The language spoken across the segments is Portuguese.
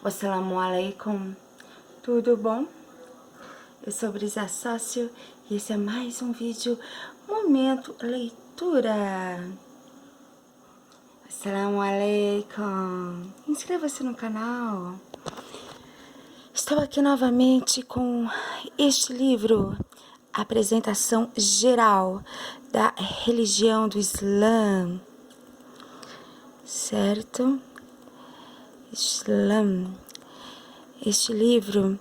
Assalamu alaikum, tudo bom? Eu sou Brisa Sócio e esse é mais um vídeo Momento Leitura. Assalamu alaikum, inscreva-se no canal. Estou aqui novamente com este livro, Apresentação Geral da Religião do Islã, certo? Islã. Este livro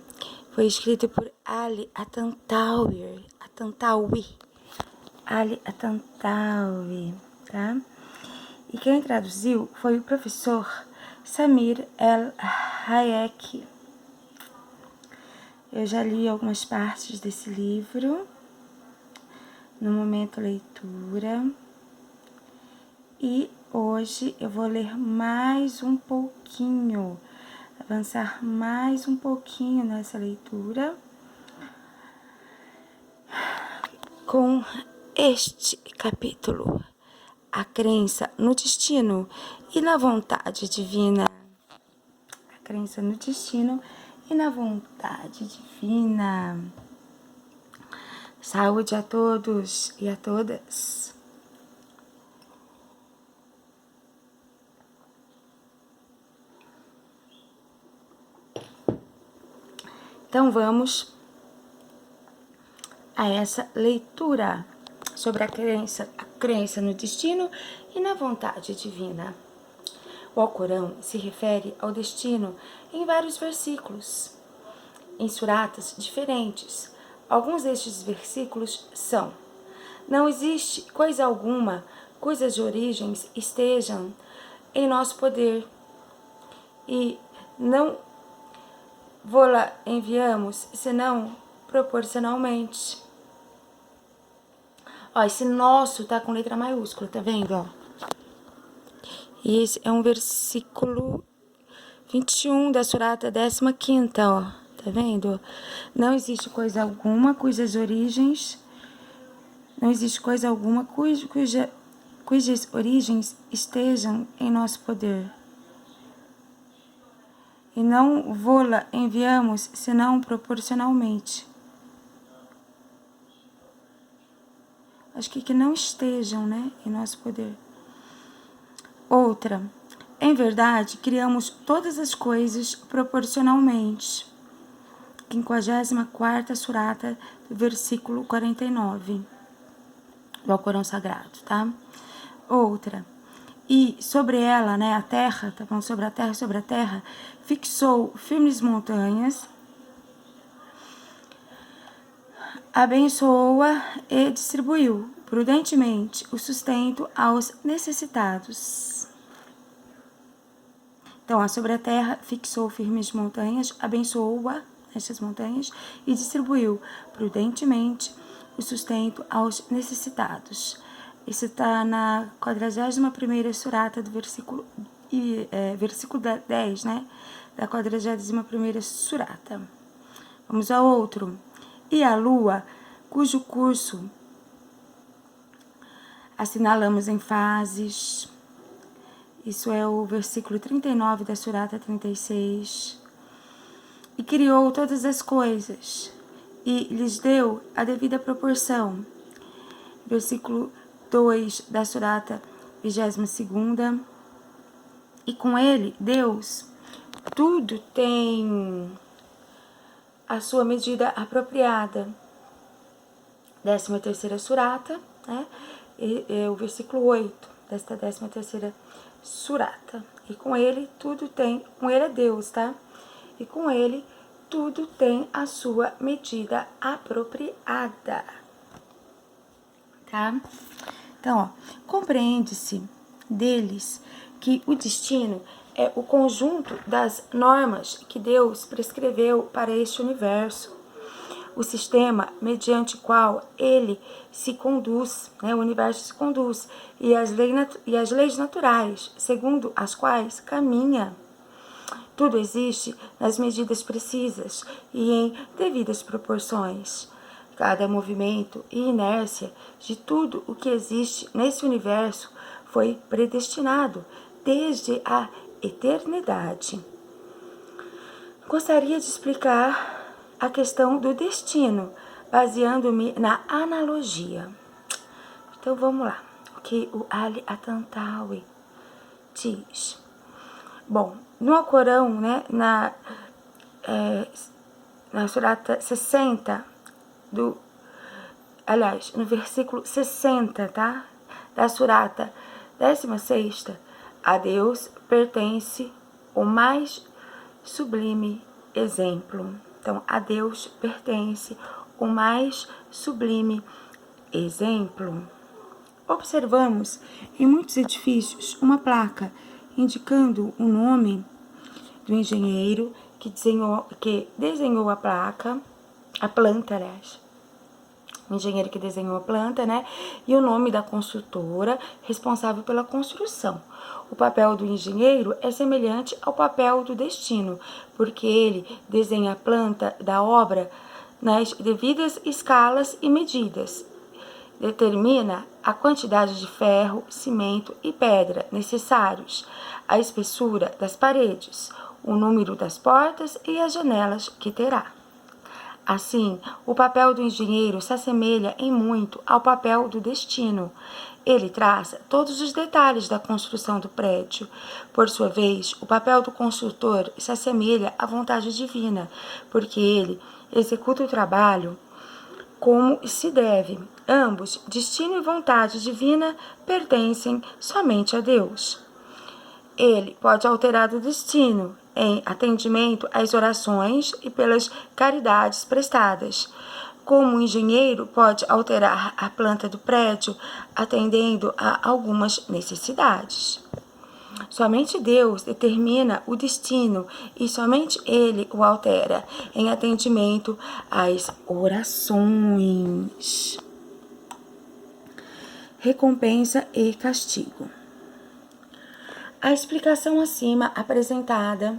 foi escrito por Ali At-Tantawi, tá? E quem traduziu foi o professor Samir El-Hayek. Eu já li algumas partes desse livro no momento leitura. E hoje eu vou ler mais um pouquinho, avançar mais um pouquinho nessa leitura com este capítulo, a crença no destino e na vontade divina. A crença no destino e na vontade divina. Saúde a todos e a todas. Então vamos a essa leitura sobre a crença no destino e na vontade divina. O Alcorão se refere ao destino em vários versículos, em suratas diferentes. Alguns destes versículos são: não existe coisa alguma cujas origens estejam em nosso poder, e não vô-la enviamos senão proporcionalmente. Ó, esse nosso tá com letra maiúscula, tá vendo, ó? E esse é um versículo 21 da surata 15ª, ó. Tá vendo? Não existe coisa alguma cujas origens... Não existe coisa alguma cujas origens estejam em nosso poder. E não vô-la enviamos senão proporcionalmente. Acho que não estejam, né, em nosso poder. Outra, em verdade, criamos todas as coisas proporcionalmente. 54ª surata, versículo 49, do Alcorão Sagrado, tá? Outra, e sobre ela, né, a terra, tá falando sobre a terra, fixou firmes montanhas, abençoou-a e distribuiu prudentemente o sustento aos necessitados. Então, sobre a terra, fixou firmes montanhas, abençoou-a, estas montanhas, e distribuiu prudentemente o sustento aos necessitados. Isso está na 41ª surata do versículo 10, né? Da 41ª surata. Vamos ao outro. E a lua, cujo curso assinalamos em fases. Isso é o versículo 39 da surata 36. E criou todas as coisas, e lhes deu a devida proporção. Versículo 2 da surata 22ª. E com ele, Deus, tudo tem a sua medida apropriada. 13ª surata, né? E o versículo 8 desta 13ª surata. E com ele tudo tem, com ele é Deus, tá? E com ele tudo tem a sua medida apropriada, tá? Então, ó, compreende-se deles que o destino é o conjunto das normas que Deus prescreveu para este universo, o sistema mediante qual ele se conduz, né, o universo se conduz, e as leis naturais, segundo as quais caminha. Tudo existe nas medidas precisas e em devidas proporções. Cada movimento e inércia de tudo o que existe nesse universo foi predestinado desde a eternidade. Gostaria de explicar a questão do destino, baseando-me na analogia. Então vamos lá, o que o Ali Atantawi diz. Bom, no Alcorão, né, na surata 60 no versículo 60, tá? Da surata 16ª, a Deus pertence o mais sublime exemplo. Então, a Deus pertence o mais sublime exemplo. Observamos em muitos edifícios uma placa indicando o nome do engenheiro que desenhou a planta, aliás. O engenheiro que desenhou a planta, né? E o nome da construtora responsável pela construção. O papel do engenheiro é semelhante ao papel do destino, porque ele desenha a planta da obra nas devidas escalas e medidas. Determina a quantidade de ferro, cimento e pedra necessários, a espessura das paredes, o número das portas e as janelas que terá. Assim, o papel do engenheiro se assemelha em muito ao papel do destino. Ele traça todos os detalhes da construção do prédio. Por sua vez, o papel do construtor se assemelha à vontade divina, porque ele executa o trabalho como se deve. Ambos, destino e vontade divina, pertencem somente a Deus. Ele pode alterar o destino em atendimento às orações e pelas caridades prestadas. Como o engenheiro pode alterar a planta do prédio atendendo a algumas necessidades. Somente Deus determina o destino e somente Ele o altera em atendimento às orações. Recompensa e castigo. A explicação acima apresenta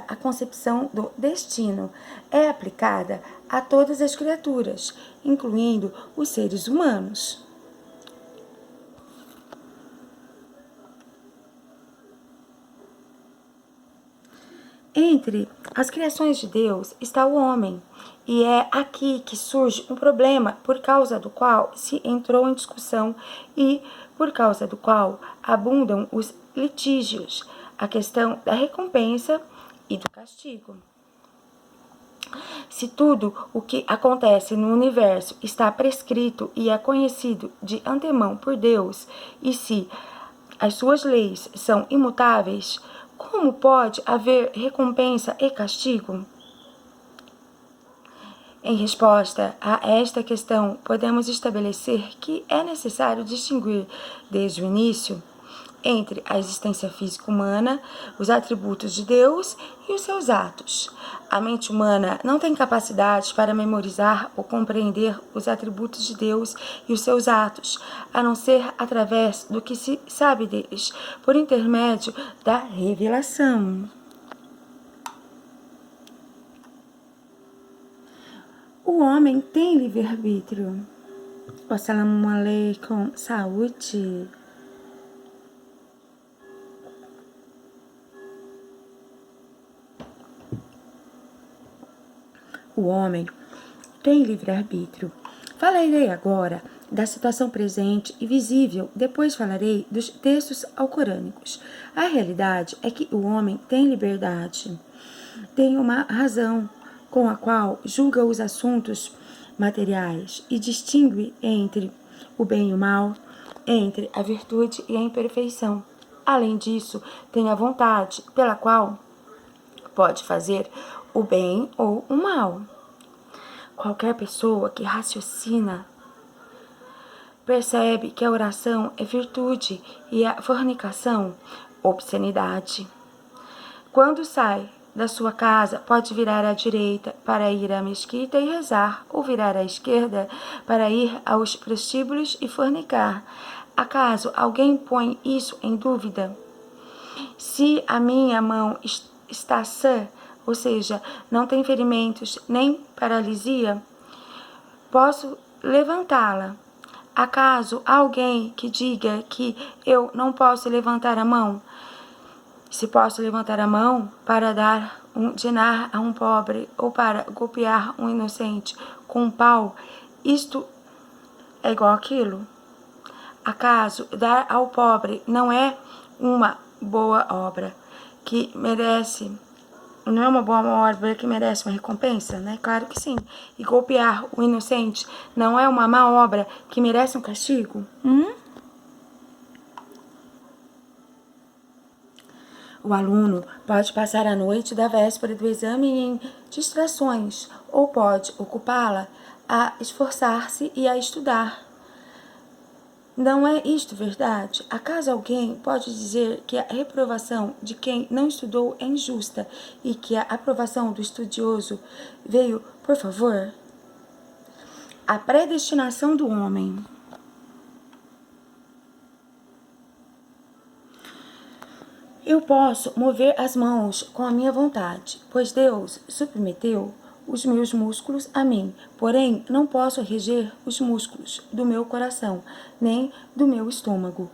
a concepção do destino. É aplicada a todas as criaturas, incluindo os seres humanos. Entre as criações de Deus está o homem, e é aqui que surge um problema por causa do qual se entrou em discussão e por causa do qual abundam os litígios, a questão da recompensa e do castigo. Se tudo o que acontece no universo está prescrito e é conhecido de antemão por Deus, e se as suas leis são imutáveis, como pode haver recompensa e castigo? Em resposta a esta questão, podemos estabelecer que é necessário distinguir, desde o início, entre a existência física humana, os atributos de Deus e os seus atos. A mente humana não tem capacidade para memorizar ou compreender os atributos de Deus e os seus atos, a não ser através do que se sabe deles, por intermédio da revelação. O homem tem livre-arbítrio. Assalamu alaikum, saúde. O homem tem livre-arbítrio. Falarei agora da situação presente e visível, depois falarei dos textos alcorânicos. A realidade é que o homem tem liberdade, tem uma razão com a qual julga os assuntos materiais e distingue entre o bem e o mal, entre a virtude e a imperfeição. Além disso, tem a vontade pela qual pode fazer o bem ou o mal. Qualquer pessoa que raciocina percebe que a oração é virtude e a fornicação, obscenidade. Quando sai da sua casa, pode virar à direita para ir à mesquita e rezar, ou virar à esquerda para ir aos prostíbulos e fornicar. Acaso alguém põe isso em dúvida? Se a minha mão está sã, ou seja, não tem ferimentos nem paralisia, posso levantá-la. Acaso há alguém que diga que eu não posso levantar a mão? Se posso levantar a mão para dar um dinar a um pobre ou para golpear um inocente com um pau, isto é igual àquilo? Acaso dar ao pobre não é uma boa obra que merece, não é uma boa obra que merece uma recompensa, né? Claro que sim. E golpear o inocente não é uma má obra que merece um castigo? O aluno pode passar a noite da véspera do exame em distrações ou pode ocupá-la a esforçar-se e a estudar. Não é isto verdade? Acaso alguém pode dizer que a reprovação de quem não estudou é injusta e que a aprovação do estudioso veio por favor? A predestinação do homem. Eu posso mover as mãos com a minha vontade, pois Deus submeteu os meus músculos a mim. Porém, não posso reger os músculos do meu coração, nem do meu estômago.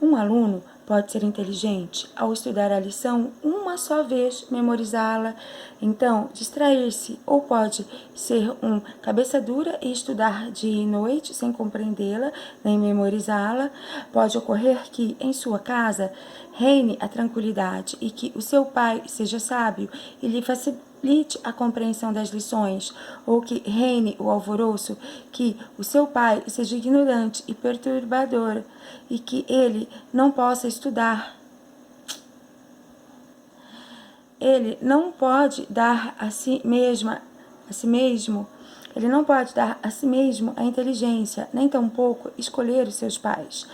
Um aluno pode ser inteligente ao estudar a lição uma só vez, memorizá-la, então distrair-se, ou pode ser um cabeça dura e estudar dia e noite sem compreendê-la, nem memorizá-la. Pode ocorrer que em sua casa reine a tranquilidade e que o seu pai seja sábio e lhe facilite a compreensão das lições, ou que reine o alvoroço, que o seu pai seja ignorante e perturbador, e que ele não possa estudar. Ele não pode dar a si mesmo, ele não pode dar a si mesmo a inteligência, nem tampouco escolher os seus pais.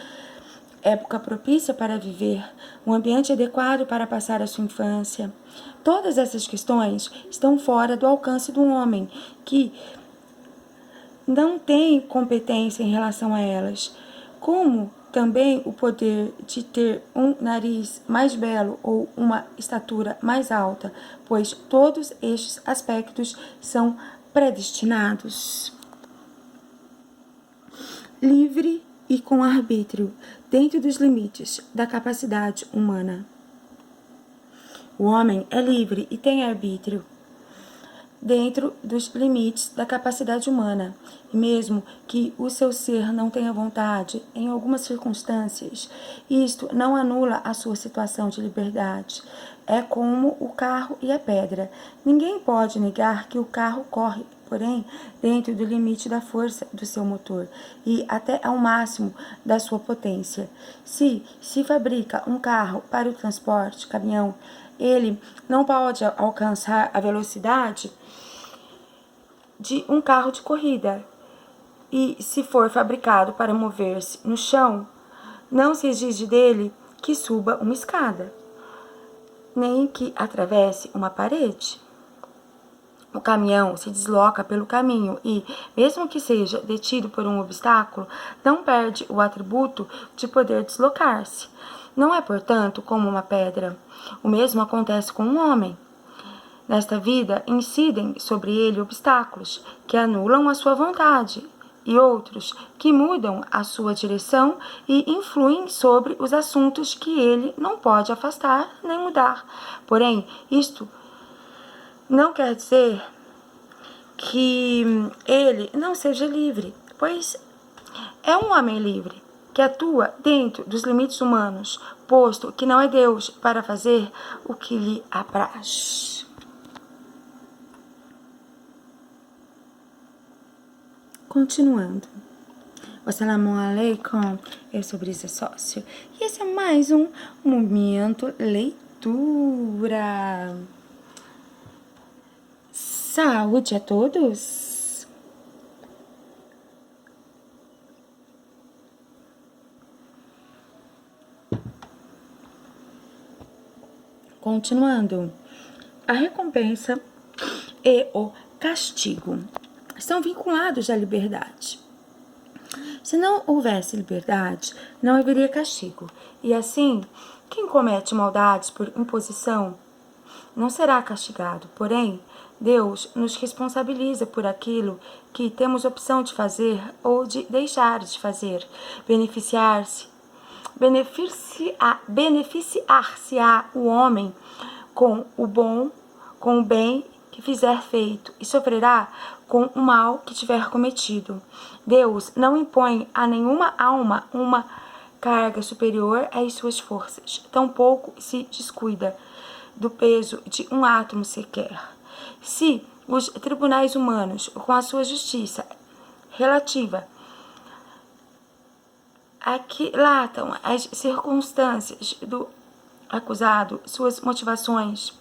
Época propícia para viver, um ambiente adequado para passar a sua infância. Todas essas questões estão fora do alcance do homem, que não tem competência em relação a elas, como também o poder de ter um nariz mais belo ou uma estatura mais alta, pois todos estes aspectos são predestinados. Livre e com arbítrio, dentro dos limites da capacidade humana. O homem é livre e tem arbítrio dentro dos limites da capacidade humana, e mesmo que o seu ser não tenha vontade, em algumas circunstâncias, isto não anula a sua situação de liberdade. É como o carro e a pedra. Ninguém pode negar que o carro corre, porém, dentro do limite da força do seu motor e até ao máximo da sua potência. Se fabrica um carro para o transporte, caminhão, ele não pode alcançar a velocidade de um carro de corrida. E se for fabricado para mover-se no chão, não se exige dele que suba uma escada, nem que atravesse uma parede. O caminhão se desloca pelo caminho e, mesmo que seja detido por um obstáculo, não perde o atributo de poder deslocar-se. Não é, portanto, como uma pedra. O mesmo acontece com um homem. Nesta vida, incidem sobre ele obstáculos que anulam a sua vontade e outros que mudam a sua direção e influem sobre os assuntos que ele não pode afastar nem mudar. Porém, isto não quer dizer que ele não seja livre, pois é um homem livre, que atua dentro dos limites humanos, posto que não é Deus para fazer o que lhe apraz. Continuando. Assalamu alaikum, eu sou Brisa Sócio, e esse é mais um Momento Leitura. Saúde a todos! Continuando, a recompensa e o castigo estão vinculados à liberdade. Se não houvesse liberdade, não haveria castigo. E assim, quem comete maldades por imposição não será castigado. Porém, Deus nos responsabiliza por aquilo que temos opção de fazer ou de deixar de fazer, beneficiar-se beneficiar-se-á o homem com o bem que fizer feito, e sofrerá com o mal que tiver cometido. Deus não impõe a nenhuma alma uma carga superior às suas forças, tampouco se descuida do peso de um átomo sequer. Se os tribunais humanos, com a sua justiça relativa, aquilatam as circunstâncias do acusado, suas motivações,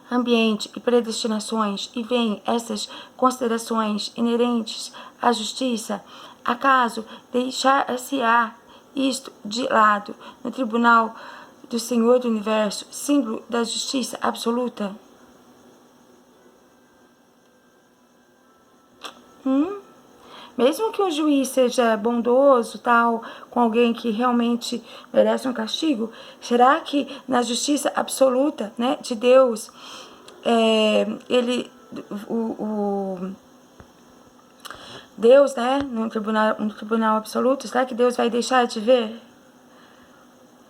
ambiente e predestinações, e veem essas considerações inerentes à justiça, acaso deixar-se-á isto de lado no tribunal do Senhor do Universo, símbolo da justiça absoluta? Mesmo que um juiz seja bondoso, tal, com alguém que realmente merece um castigo, será que na justiça absoluta, né, de Deus, Deus, né, no tribunal absoluto, será que Deus vai deixar de ver,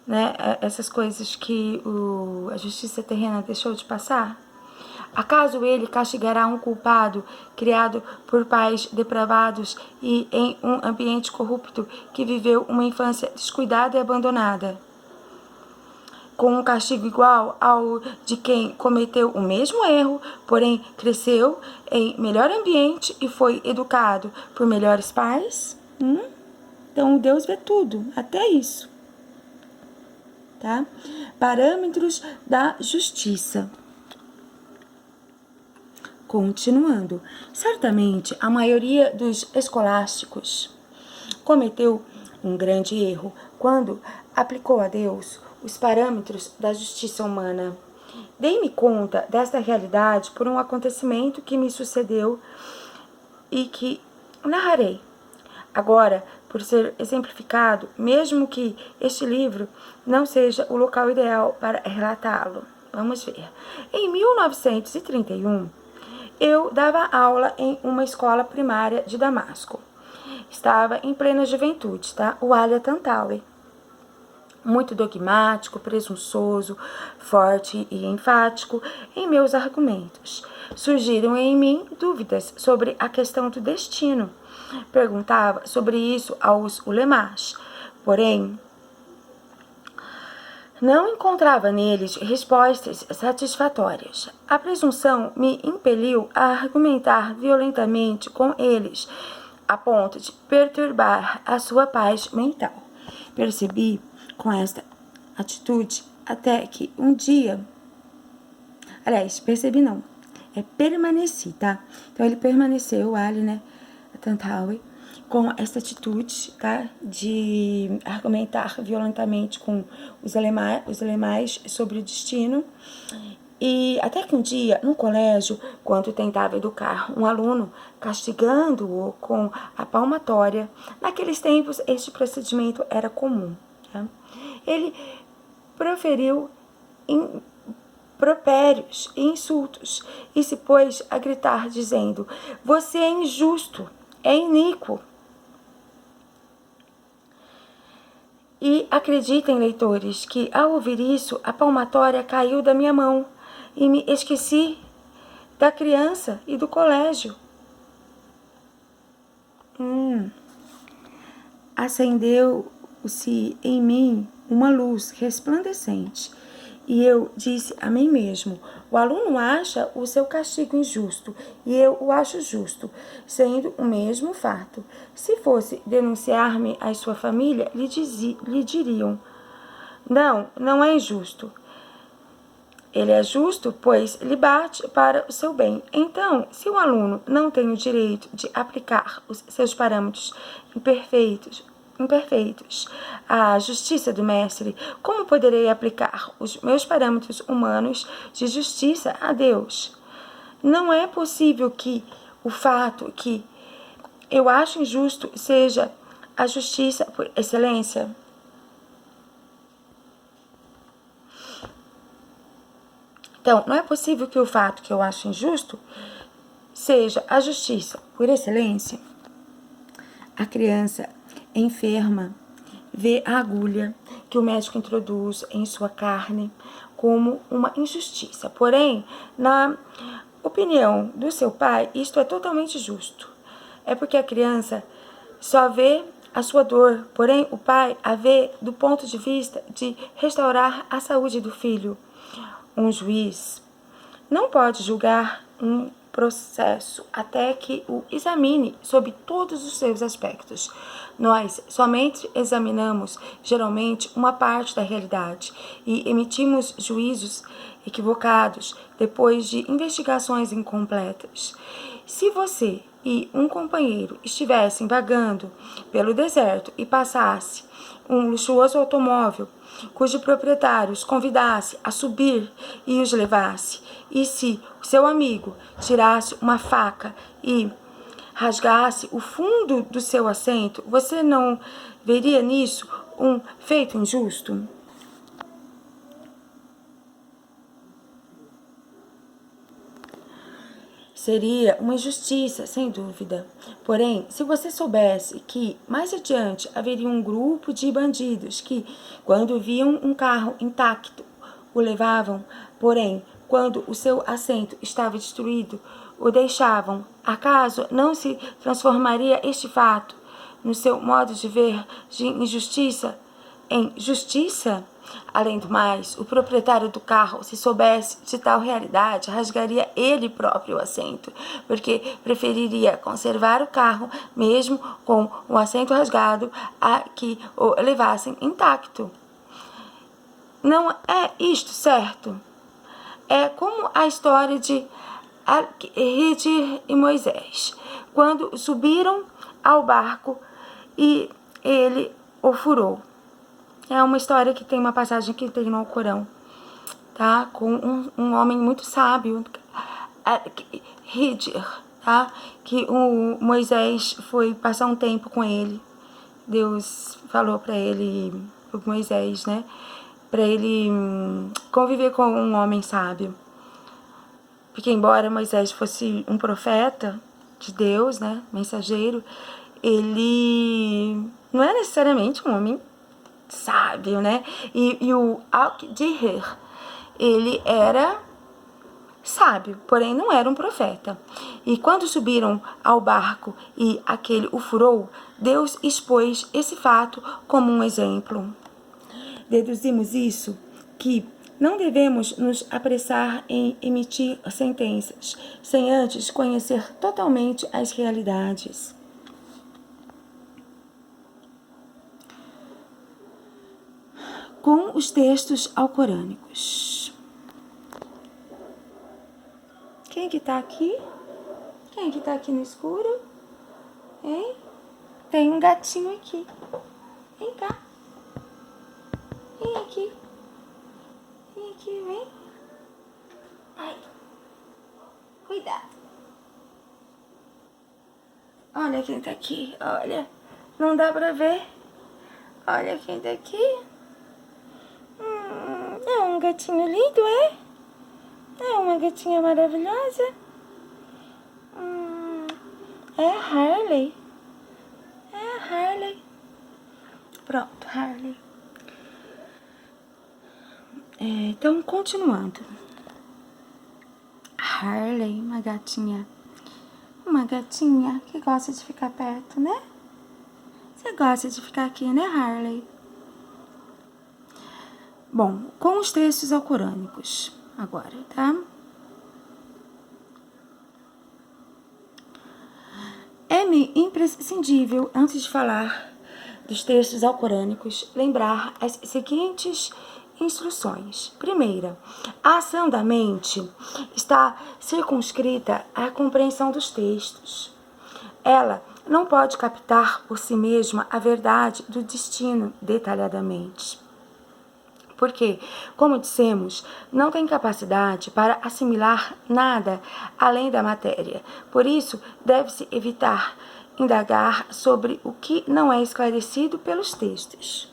né, essas coisas que a justiça terrena deixou de passar? Acaso ele castigará um culpado criado por pais depravados e em um ambiente corrupto que viveu uma infância descuidada e abandonada, com um castigo igual ao de quem cometeu o mesmo erro, porém cresceu em melhor ambiente e foi educado por melhores pais? Então Deus vê tudo, até isso. Tá? Parâmetros da justiça. Continuando, certamente a maioria dos escolásticos cometeu um grande erro quando aplicou a Deus os parâmetros da justiça humana. Dei-me conta desta realidade por um acontecimento que me sucedeu e que narrarei agora, por ser exemplificado, mesmo que este livro não seja o local ideal para relatá-lo. Vamos ver. Em 1931, eu dava aula em uma escola primária de Damasco. Estava em plena juventude, tá? O Alia Tantawi. Muito dogmático, presunçoso, forte e enfático em meus argumentos. Surgiram em mim dúvidas sobre a questão do destino. Perguntava sobre isso aos ulemás, porém não encontrava neles respostas satisfatórias. A presunção me impeliu a argumentar violentamente com eles, a ponto de perturbar a sua paz mental. Percebi com esta atitude até que um dia... permaneci, tá? Então ele permaneceu, Ali, né, Tantawi, com essa atitude, tá, de argumentar violentamente com os alemães sobre o destino. E até que um dia, no colégio, quando tentava educar um aluno, castigando-o com a palmatória, naqueles tempos este procedimento era comum, tá? Ele proferiu impropérios e insultos e se pôs a gritar, dizendo: "Você é injusto, é iníquo." E acreditem, leitores, que ao ouvir isso, a palmatória caiu da minha mão e me esqueci da criança e do colégio. Acendeu-se em mim uma luz resplandecente e eu disse a mim mesmo: o aluno acha o seu castigo injusto e eu o acho justo, sendo o mesmo fato. Se fosse denunciar-me à sua família, lhe diriam: não é injusto. Ele é justo, pois lhe bate para o seu bem. Então, se o aluno não tem o direito de aplicar os seus parâmetros imperfeitos à justiça do mestre, como poderei aplicar os meus parâmetros humanos de justiça a Deus? Não é possível que o fato que eu acho injusto seja a justiça por excelência. Então, não é possível que o fato que eu acho injusto seja a justiça por excelência. A criança enferma vê a agulha que o médico introduz em sua carne como uma injustiça. Porém, na opinião do seu pai, isto é totalmente justo. É porque a criança só vê a sua dor, porém o pai a vê do ponto de vista de restaurar a saúde do filho. Um juiz não pode julgar um processo até que o examine sob todos os seus aspectos. Nós somente examinamos, geralmente, uma parte da realidade e emitimos juízos equivocados depois de investigações incompletas. Se você e um companheiro estivessem vagando pelo deserto e passasse um luxuoso automóvel cujo proprietário os convidasse a subir e os levasse, e se o seu amigo tirasse uma faca e rasgasse o fundo do seu assento, você não veria nisso um feito injusto? Seria uma injustiça, sem dúvida. Porém, se você soubesse que mais adiante haveria um grupo de bandidos que, quando viam um carro intacto, o levavam, porém, quando o seu assento estava destruído, o deixavam, acaso não se transformaria este fato, no seu modo de ver, de injustiça em justiça? Além do mais, o proprietário do carro, se soubesse de tal realidade, rasgaria ele próprio o assento, porque preferiria conservar o carro, mesmo com o assento rasgado, a que o levassem intacto. Não é isto certo? É como a história de Arquímedes e Moisés, quando subiram ao barco e ele o furou. É uma história que tem uma passagem que tem no Alcorão, tá? Com um homem muito sábio, Hidir, tá? Que o Moisés foi passar um tempo com ele. Deus falou para ele, pro Moisés, né? Para ele conviver com um homem sábio. Porque embora Moisés fosse um profeta de Deus, né? Mensageiro, ele não é necessariamente um homem sábio, né? E o Al-Dihir, ele era sábio, porém não era um profeta. E quando subiram ao barco e aquele o furou, Deus expôs esse fato como um exemplo. Deduzimos isso, que não devemos nos apressar em emitir sentenças, sem antes conhecer totalmente as realidades. Com os textos alcorânicos. Quem que tá aqui? Quem que tá aqui no escuro? Hein? Tem um gatinho aqui. Vem cá. Vem aqui. Vem aqui, vem. Ai. Cuidado. Olha quem tá aqui, olha. Não dá pra ver. Olha quem tá aqui. É um gatinho lindo, é? É uma gatinha maravilhosa. É a Harley. É a Harley. Pronto, Harley. Então, continuando. Harley, uma gatinha. Uma gatinha que gosta de ficar perto, né? Você gosta de ficar aqui, né, Harley? Bom, com os textos alcorânicos agora, tá? É-me imprescindível, antes de falar dos textos alcorânicos, lembrar as seguintes instruções. Primeira, a ação da mente está circunscrita à compreensão dos textos. Ela não pode captar por si mesma a verdade do destino detalhadamente. Porque, como dissemos, não tem capacidade para assimilar nada além da matéria. Por isso, deve-se evitar indagar sobre o que não é esclarecido pelos textos.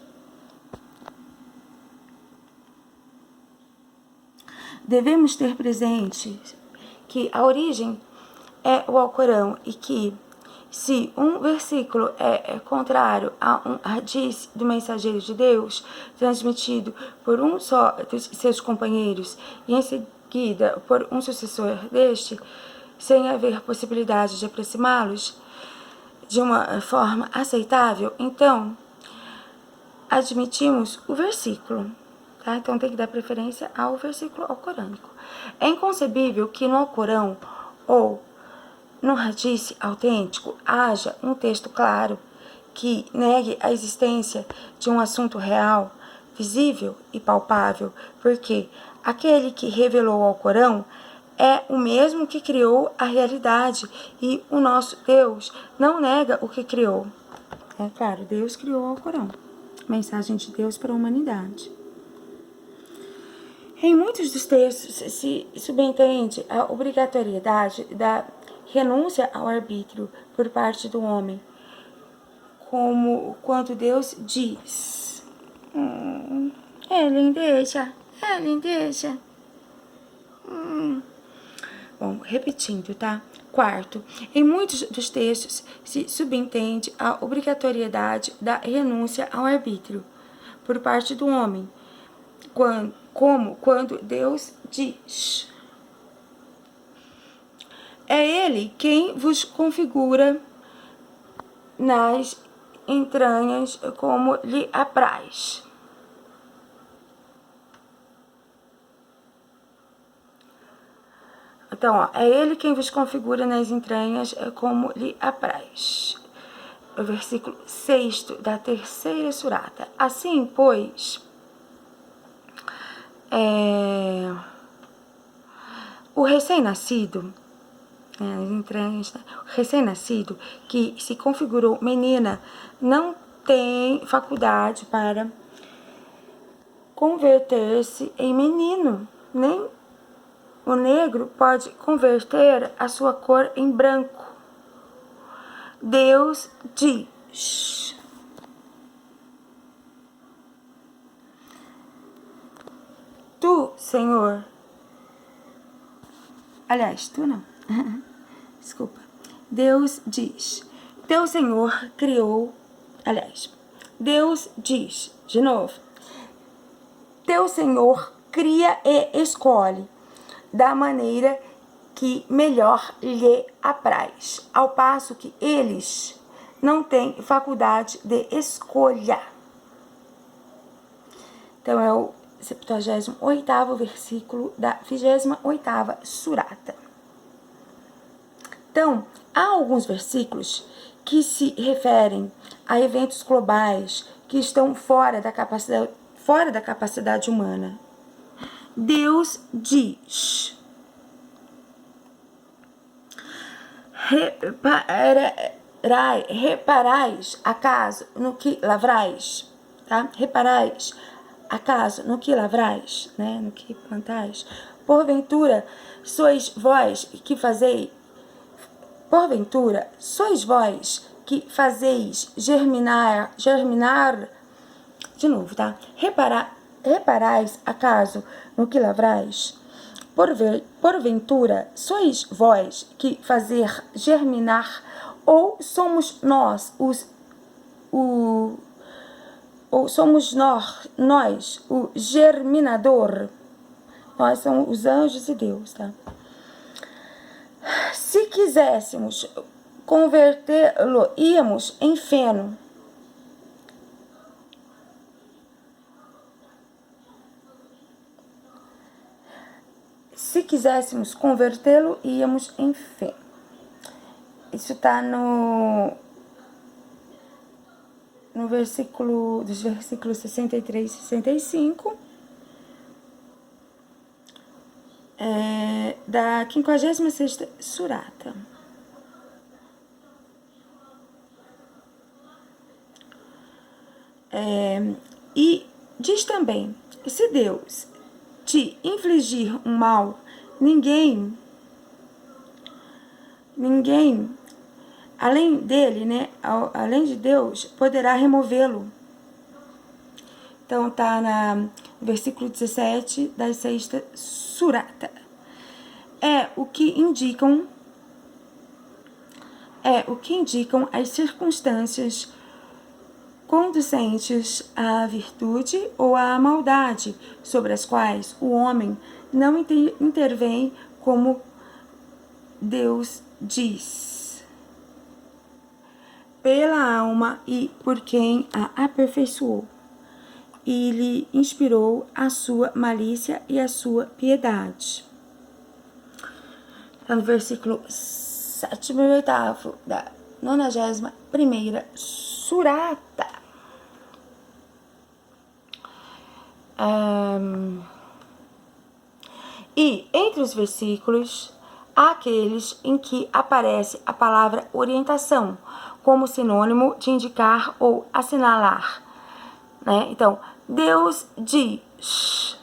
Devemos ter presente que a origem é o Alcorão e que Se um versículo é contrário a um hadith do mensageiro de Deus, transmitido por um só dos seus companheiros e em seguida por um sucessor deste, sem haver possibilidade de aproximá-los de uma forma aceitável, então admitimos o versículo. Tá? Então tem que dar preferência ao versículo alcorânico. É inconcebível que no Alcorão ou no hadith autêntico haja um texto claro que negue a existência de um assunto real, visível e palpável, porque aquele que revelou o Alcorão é o mesmo que criou a realidade e o nosso Deus não nega o que criou. É claro, Deus criou o Alcorão, mensagem de Deus para a humanidade. Em muitos dos textos se subentende a obrigatoriedade da renúncia ao arbítrio por parte do homem, como quando Deus diz: Ellen, deixa. Bom, repetindo, tá? Quarto, em muitos dos textos se subentende a obrigatoriedade da renúncia ao arbítrio por parte do homem, como quando Deus diz: é Ele quem vos configura nas entranhas como lhe apraz. Então, ó, é Ele quem vos configura nas entranhas como lhe apraz. O versículo 6 da terceira surata. Assim, pois, o recém-nascido, as entranhas, né? O recém-nascido que se configurou menina não tem faculdade para converter-se em menino, nem o negro pode converter a sua cor em branco. Deus diz: tu, Senhor, aliás, tu não, desculpa, Deus diz, teu Senhor criou, aliás, Deus diz, de novo, teu Senhor cria e escolhe da maneira que melhor lhe apraz, ao passo que eles não têm faculdade de escolha. Então, é o 78º versículo da 28ª surata. Então, há alguns versículos que se referem a eventos globais que estão fora da capacidade humana. Deus diz: reparais acaso no que lavrais, tá? Reparais acaso no que lavrais, né? No que plantais. Porventura sois vós que fazeis germinar, de novo, tá? Reparais acaso no que lavrais? Porventura sois vós que fazer germinar, ou somos nós nós o germinador? Nós somos os anjos e Deus, tá? Se quiséssemos convertê-lo, íamos em feno. Se quiséssemos convertê-lo, íamos em feno. Isso está no versículo, dos versículos 63 e 65. Da 56ª surata. E diz também: se Deus te infligir um mal, ninguém além dele, né, além de Deus, poderá removê-lo. Então tá no versículo 17 da 6ª surata. O que indicam é o que indicam as circunstâncias conducentes à virtude ou à maldade, sobre as quais o homem não intervém, como Deus diz, pela alma e por quem a aperfeiçoou, e lhe inspirou a sua malícia e a sua piedade. Está no versículo 7 e 8 da 91ª Surata. E entre os versículos, há aqueles em que aparece a palavra orientação, como sinônimo de indicar ou assinalar, né? Então, Deus diz,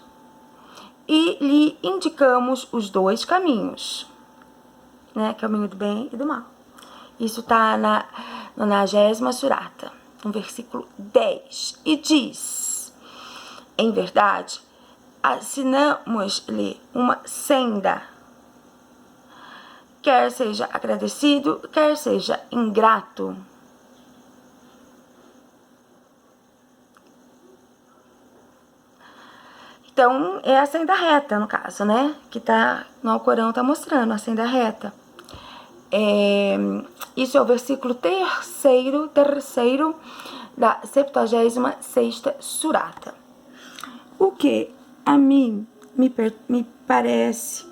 e lhe indicamos os dois caminhos, né? Caminho do bem e do mal. Isso está na 90ª Surata, no versículo 10, e diz: em verdade, assinamos-lhe uma senda, quer seja agradecido, quer seja ingrato. Então, é a senda reta, no caso, né? Que tá no Alcorão, tá mostrando a senda reta. Isso é o versículo terceiro da 76ª Surata. O que a mim me parece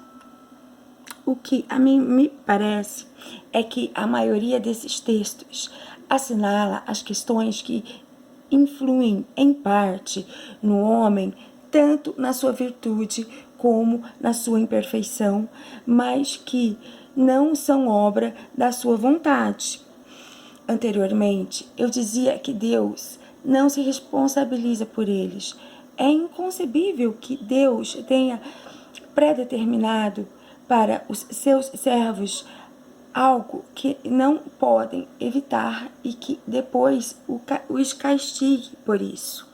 é que a maioria desses textos assinala as questões que influem em parte no homem, tanto na sua virtude como na sua imperfeição, mas que não são obra da sua vontade. Anteriormente, eu dizia que Deus não se responsabiliza por eles. É inconcebível que Deus tenha predeterminado para os seus servos algo que não podem evitar e que depois os castigue por isso.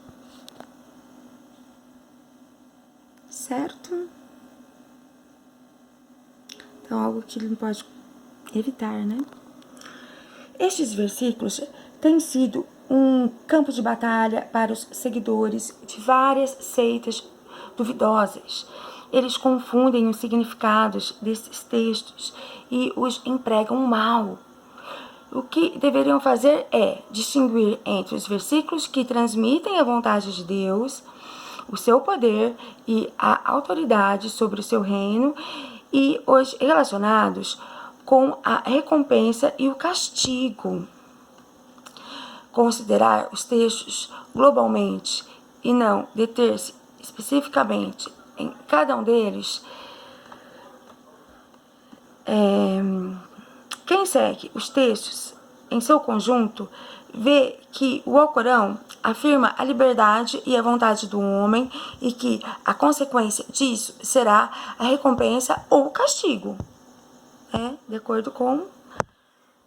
Certo? Então, algo que ele não pode evitar, né? Estes versículos têm sido um campo de batalha para os seguidores de várias seitas duvidosas. Eles confundem os significados desses textos e os empregam mal. O que deveriam fazer é distinguir entre os versículos que transmitem a vontade de Deus, o seu poder e a autoridade sobre o seu reino, e os relacionados com a recompensa e o castigo. Considerar os textos globalmente e não deter-se especificamente em cada um deles. Quem segue os textos em seu conjunto vê que o Alcorão afirma a liberdade e a vontade do homem e que a consequência disso será a recompensa ou o castigo, de acordo com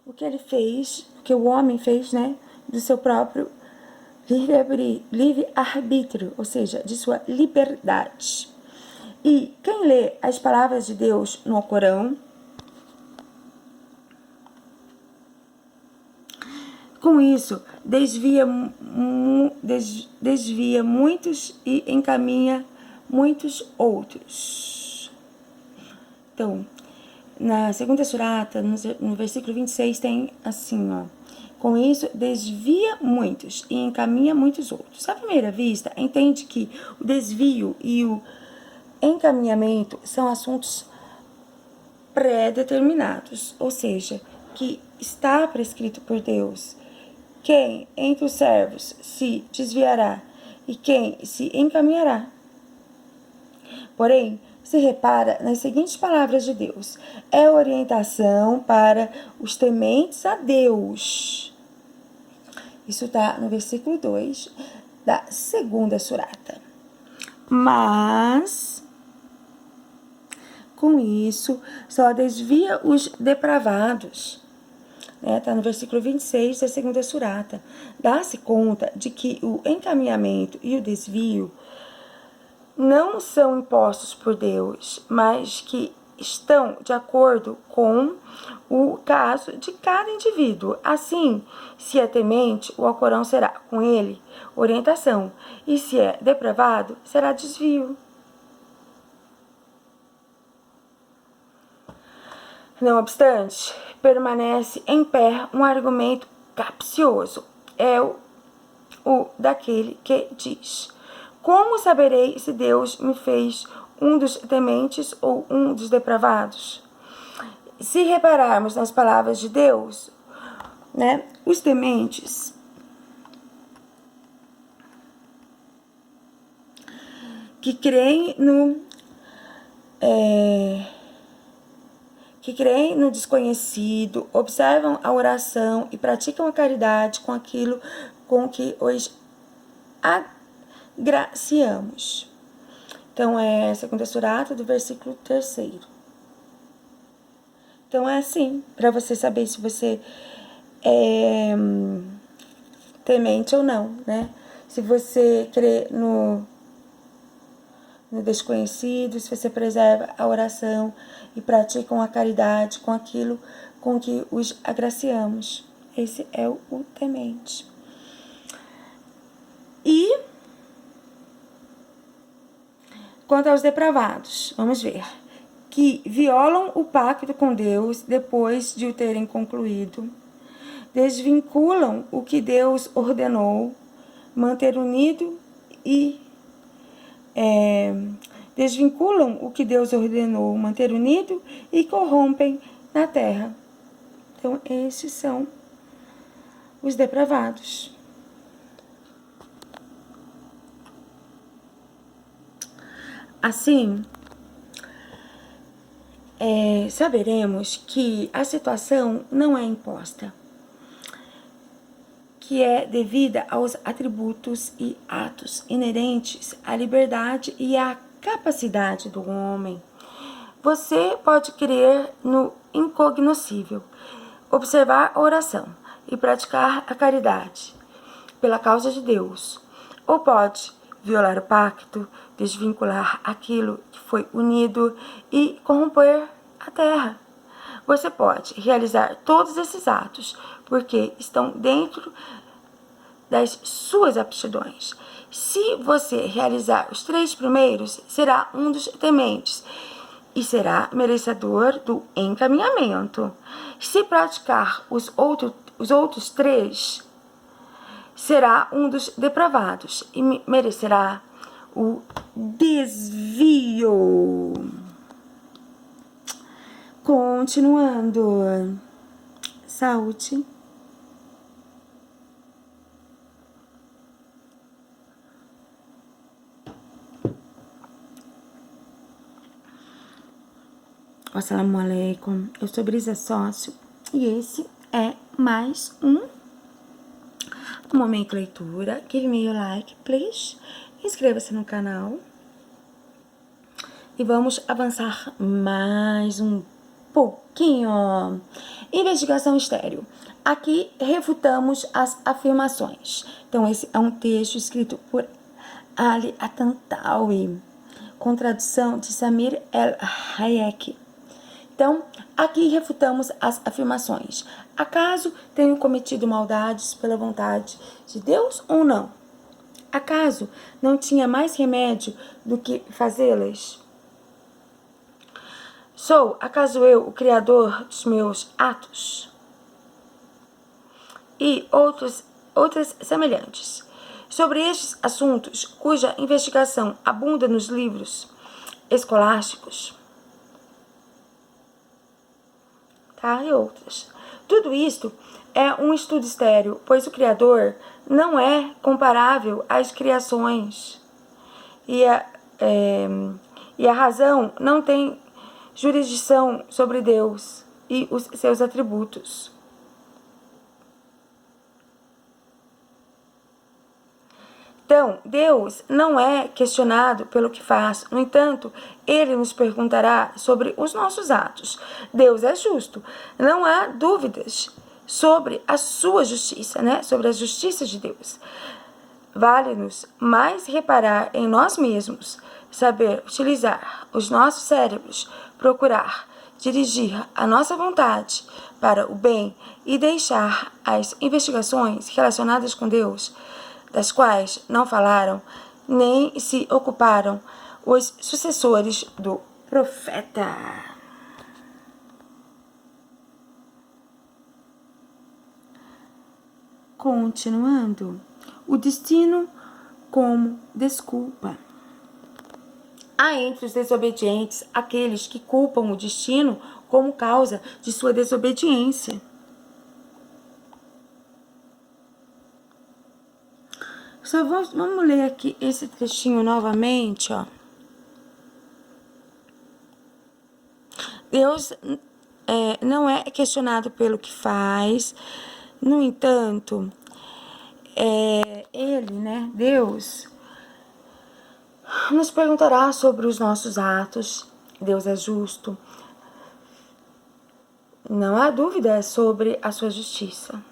o que ele fez, o que o homem fez, né, do seu próprio livre-arbítrio, ou seja, de sua liberdade. E quem lê as palavras de Deus no Alcorão, com isso, desvia muitos e encaminha muitos outros. Então, na 2ª Surata, no versículo 26, tem assim, ó: com isso, desvia muitos e encaminha muitos outros. À primeira vista, entende que o desvio e o encaminhamento são assuntos pré-determinados, ou seja, que está prescrito por Deus. Quem entre os servos se desviará e quem se encaminhará. Porém, se repara nas seguintes palavras de Deus: é orientação para os tementes a Deus. Isso está no versículo 2 da 2ª Surata. Mas, com isso, só desvia os depravados. Está no versículo 26 da 2ª Surata. Dá-se conta de que o encaminhamento e o desvio não são impostos por Deus, mas que estão de acordo com o caso de cada indivíduo. Assim, se é temente, o Alcorão será com ele orientação, e se é depravado, será desvio. Não obstante, permanece em pé um argumento capcioso. É o daquele que diz: como saberei se Deus me fez um dos tementes ou um dos depravados? Se repararmos nas palavras de Deus, né, os tementes que creem no desconhecido, observam a oração e praticam a caridade com aquilo com que os agraciamos. Então, é a segunda surata do versículo 3º. Então, é assim, para você saber se você é temente ou não, né? Se você crê no desconhecido, se você preserva a oração e praticam a caridade com aquilo com que os agraciamos. Esse é o temente. E quanto aos depravados, vamos ver, que violam o pacto com Deus depois de o terem concluído, desvinculam o que Deus ordenou manter unido e corrompem na terra. Então, esses são os depravados. Assim, saberemos que a situação não é imposta, que é devida aos atributos e atos inerentes à liberdade e à capacidade do homem. Você pode crer no incognoscível, observar a oração e praticar a caridade pela causa de Deus, ou pode violar o pacto, desvincular aquilo que foi unido e corromper a terra. Você pode realizar todos esses atos porque estão dentro das suas aptidões. Se você realizar os 3 primeiros, será um dos tementes e será merecedor do encaminhamento. Se praticar os outros 3, será um dos depravados e merecerá o desvio. Continuando. Saúde. Assalamu alaikum. Eu sou Brisa Sócio e esse é mais um Momento Leitura. Give me your like, please. Inscreva-se no canal. E vamos avançar mais um pouquinho. Investigação estéreo. Aqui refutamos as afirmações. Então, esse é um texto escrito por Ali Atantawi, com tradução de Samir El-Hayek. Então, aqui refutamos as afirmações. Acaso tenho cometido maldades pela vontade de Deus ou não? Acaso não tinha mais remédio do que fazê-las? Sou, acaso eu, o criador dos meus atos? E outras semelhantes. Sobre estes assuntos, cuja investigação abunda nos livros escolásticos, e outras. Tudo isto é um estudo estéril, pois o Criador não é comparável às criações e a razão não tem jurisdição sobre Deus e os seus atributos. Então, Deus não é questionado pelo que faz. No entanto, Ele nos perguntará sobre os nossos atos. Deus é justo. Não há dúvidas sobre a sua justiça, né? Sobre a justiça de Deus. Vale-nos mais reparar em nós mesmos, saber utilizar os nossos cérebros, procurar dirigir a nossa vontade para o bem e deixar as investigações relacionadas com Deus, das quais não falaram nem se ocuparam os sucessores do profeta. Continuando, o destino como desculpa. Há entre os desobedientes aqueles que culpam o destino como causa de sua desobediência. Só vamos ler aqui esse trechinho novamente, ó. Deus não é questionado pelo que faz, no entanto, Deus, nos perguntará sobre os nossos atos. Deus é justo. Não há dúvida sobre a sua justiça.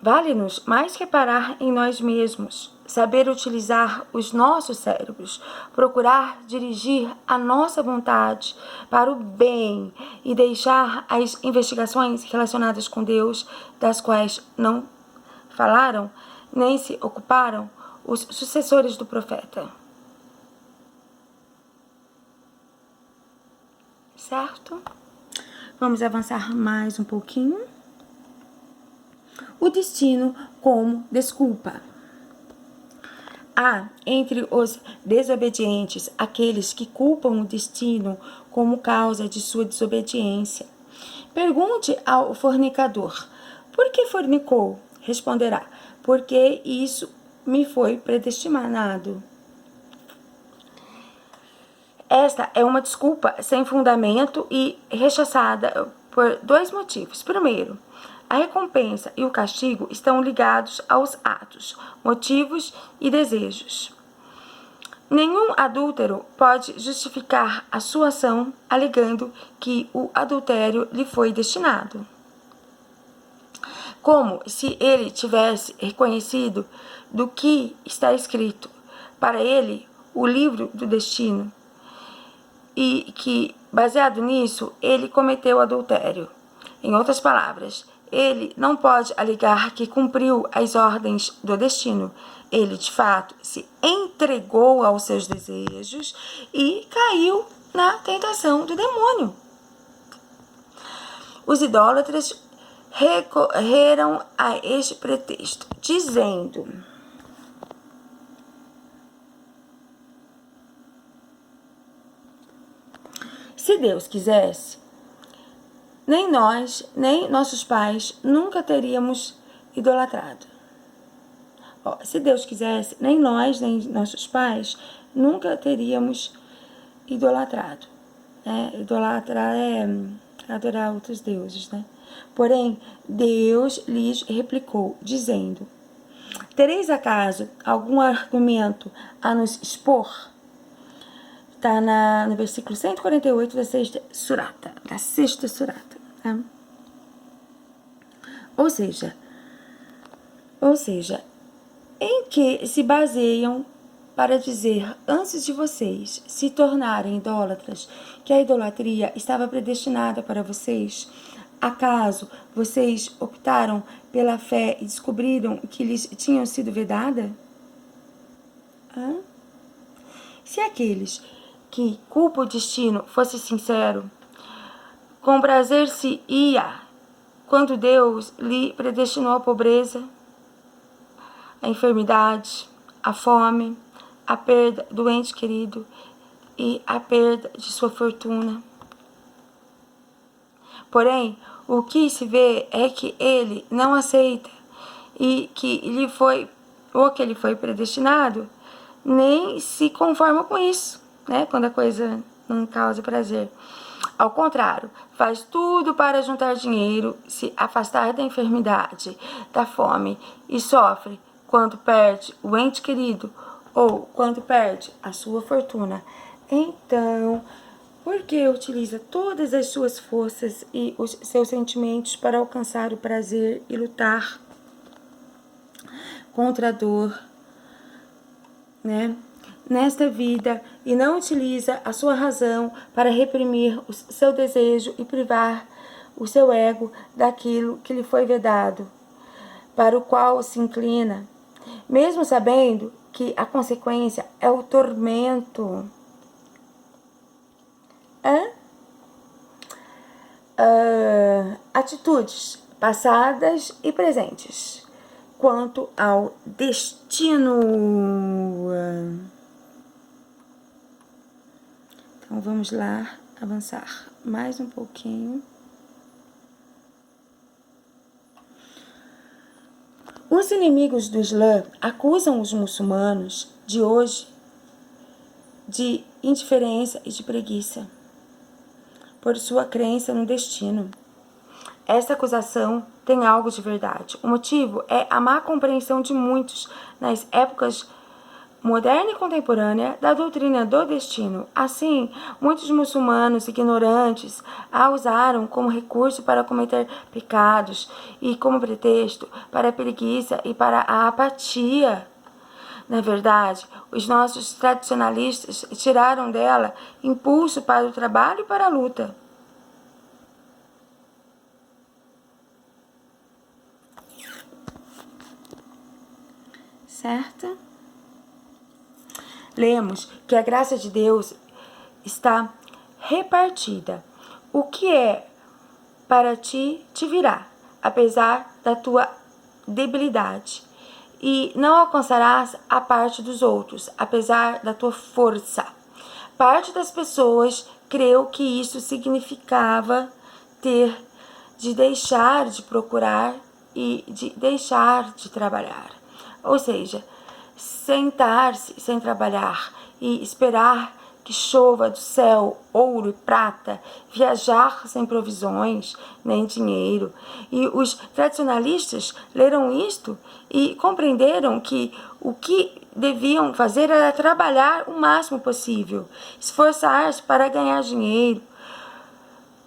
Vale-nos mais reparar em nós mesmos, saber utilizar os nossos cérebros, procurar dirigir a nossa vontade para o bem e deixar as investigações relacionadas com Deus, das quais não falaram nem se ocuparam os sucessores do profeta. Certo? Vamos avançar mais um pouquinho. O destino como desculpa. Há entre os desobedientes aqueles que culpam o destino como causa de sua desobediência. Pergunte ao fornicador: por que fornicou? Responderá: porque isso me foi predestinado. Esta é uma desculpa sem fundamento e rechaçada por dois motivos. Primeiro, a recompensa e o castigo estão ligados aos atos, motivos e desejos. Nenhum adúltero pode justificar a sua ação alegando que o adultério lhe foi destinado. Como se ele tivesse reconhecido do que está escrito para ele o livro do destino e que, baseado nisso, ele cometeu adultério. Em outras palavras, ele não pode alegar que cumpriu as ordens do destino. Ele, de fato, se entregou aos seus desejos e caiu na tentação do demônio. Os idólatras recorreram a este pretexto, dizendo: se Deus quisesse, nem nós, nem nossos pais nunca teríamos idolatrado. Se Deus quisesse, nem nós, nem nossos pais nunca teríamos idolatrado. Idolatrar é adorar outros deuses, né? Porém, Deus lhes replicou, dizendo: tereis acaso algum argumento a nos expor? Está no versículo 148 da sexta surata. Tá? Ou seja, em que se baseiam para dizer, antes de vocês se tornarem idólatras, que a idolatria estava predestinada para vocês? Acaso vocês optaram pela fé e descobriram que lhes tinham sido vedada? Se aqueles que culpa o destino fosse sincero, comprazer-se-ia quando Deus lhe predestinou a pobreza, a enfermidade, a fome, a perda do ente querido e a perda de sua fortuna. Porém, o que se vê é que ele não aceita e que lhe foi predestinado, nem se conforma com isso, né? Quando a coisa não causa prazer. Ao contrário, faz tudo para juntar dinheiro, se afastar da enfermidade, da fome e sofre quando perde o ente querido ou quando perde a sua fortuna. Então, Porque utiliza todas as suas forças e os seus sentimentos para alcançar o prazer e lutar contra a dor, né? Nesta vida, e não utiliza a sua razão para reprimir o seu desejo e privar o seu ego daquilo que lhe foi vedado, para o qual se inclina, mesmo sabendo que a consequência é o tormento. Atitudes passadas e presentes quanto ao destino. Então vamos lá avançar mais um pouquinho. Os inimigos do Islã acusam os muçulmanos de hoje de indiferença e de preguiça por sua crença no destino. Esta acusação tem algo de verdade. O motivo é a má compreensão de muitos nas épocas moderna e contemporânea da doutrina do destino. Assim, muitos muçulmanos ignorantes a usaram como recurso para cometer pecados e como pretexto para a preguiça e para a apatia. Na verdade, os nossos tradicionalistas tiraram dela impulso para o trabalho e para a luta. Certo? Lemos que a graça de Deus está repartida. O que é para ti, te virá, apesar da tua debilidade. E não alcançarás a parte dos outros, apesar da tua força. Parte das pessoas creu que isso significava ter de deixar de procurar e de deixar de trabalhar. Ou seja, sentar-se sem trabalhar e esperar que chova do céu ouro e prata, viajar sem provisões nem dinheiro. E os tradicionalistas leram isto e compreenderam que o que deviam fazer era trabalhar o máximo possível, esforçar-se para ganhar dinheiro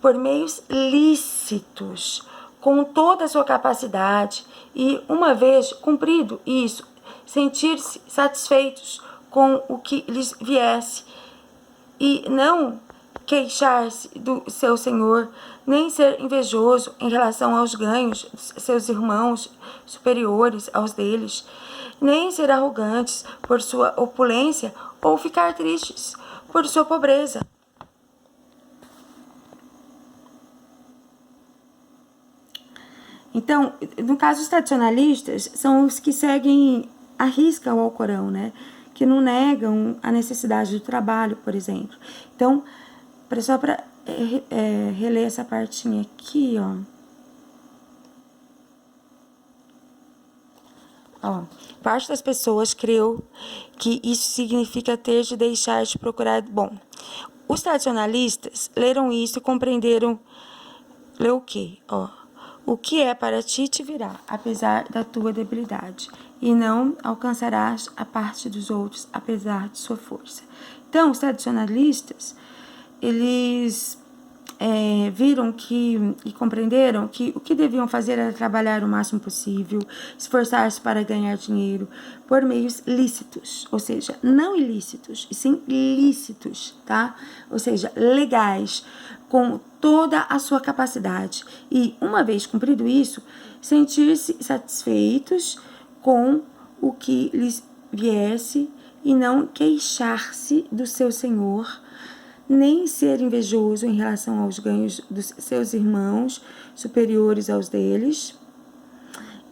por meios lícitos, com toda a sua capacidade, e uma vez cumprido isso, sentir-se satisfeitos com o que lhes viesse e não queixar-se do seu Senhor, nem ser invejoso em relação aos ganhos dos seus irmãos superiores aos deles, nem ser arrogantes por sua opulência ou ficar tristes por sua pobreza. Então, no caso, os tradicionalistas são os que seguem à risca o Alcorão, né? Que não negam a necessidade do trabalho, por exemplo. Então, só para reler essa partinha aqui, ó. Parte das pessoas creu que isso significa ter de deixar de procurar. Bom, os tradicionalistas leram isso e compreenderam. Leu o quê? O que é para ti te virá, apesar da tua debilidade, e não alcançarás a parte dos outros, apesar de sua força. Então, os tradicionalistas, eles viram e compreenderam que o que deviam fazer era trabalhar o máximo possível, esforçar-se para ganhar dinheiro por meios lícitos, ou seja, não ilícitos, e sim lícitos, tá? Ou seja, legais, com toda a sua capacidade. E, uma vez cumprido isso, sentir-se satisfeitos com o que lhes viesse e não queixar-se do seu Senhor, nem ser invejoso em relação aos ganhos dos seus irmãos superiores aos deles,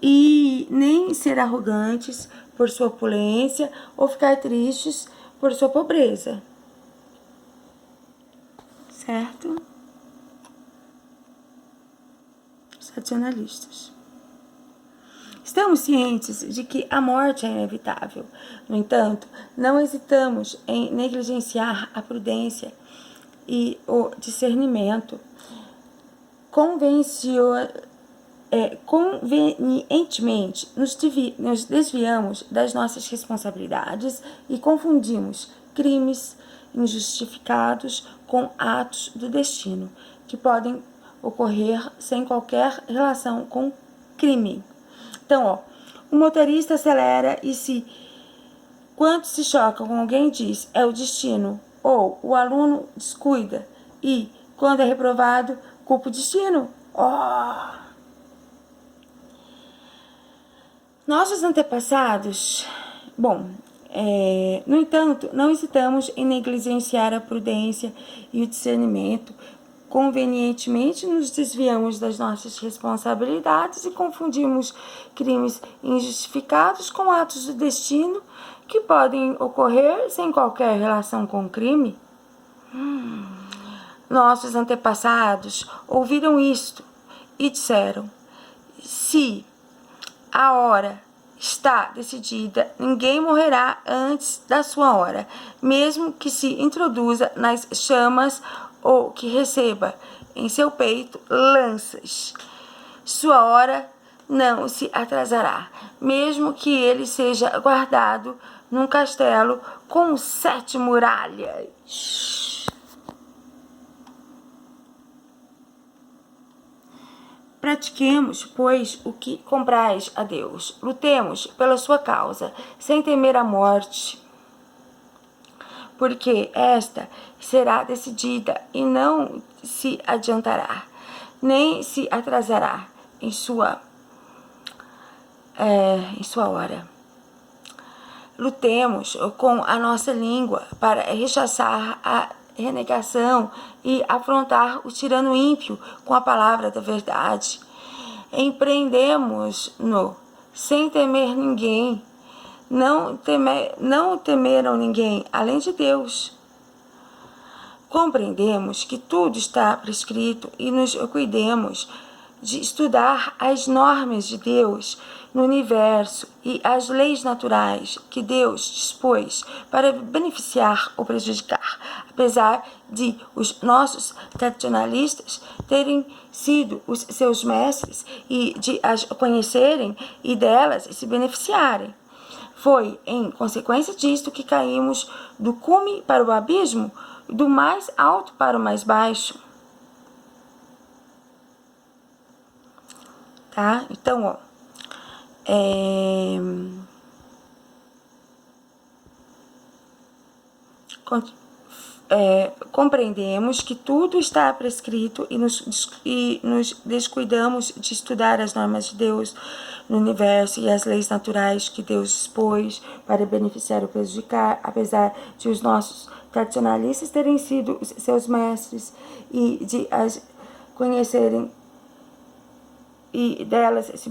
e nem ser arrogantes por sua opulência ou ficar tristes por sua pobreza. Certo? Os racionalistas. Estamos cientes de que a morte é inevitável. No entanto, não hesitamos em negligenciar a prudência e o discernimento. Convenientemente, nos desviamos das nossas responsabilidades e confundimos crimes injustificados com atos do destino, que podem ocorrer sem qualquer relação com crime. Então, o motorista acelera e quando se choca com alguém diz, é o destino. Ou o aluno descuida e, quando é reprovado, culpa o destino. Nossos antepassados, no entanto, não hesitamos em negligenciar a prudência e o discernimento. Convenientemente nos desviamos das nossas responsabilidades e confundimos crimes injustificados com atos do destino que podem ocorrer sem qualquer relação com o crime. Nossos antepassados ouviram isto e disseram: se a hora está decidida, ninguém morrerá antes da sua hora, mesmo que se introduza nas chamas ou que receba em seu peito lanças. Sua hora não se atrasará, mesmo que ele seja guardado num castelo com 7 muralhas. Pratiquemos, pois, o que comprais a Deus. Lutemos pela sua causa, sem temer a morte, porque esta será decidida e não se adiantará, nem se atrasará em sua hora. Lutemos com a nossa língua para rechaçar a renegação e afrontar o tirano ímpio com a palavra da verdade. Empreendemos-no sem temer ninguém. Não temeram ninguém, além de Deus. Compreendemos que tudo está prescrito e nos cuidemos de estudar as normas de Deus no universo e as leis naturais que Deus dispôs para beneficiar ou prejudicar, apesar de os nossos tradicionalistas terem sido os seus mestres e de as conhecerem e delas se beneficiarem. Foi em consequência disto que caímos do cume para o abismo, do mais alto para o mais baixo. Tá? Então, compreendemos que tudo está prescrito e nos descuidamos de estudar as normas de Deus no universo e as leis naturais que Deus dispôs para beneficiar ou prejudicar, apesar de os nossos tradicionalistas terem sido seus mestres e de as conhecerem e delas se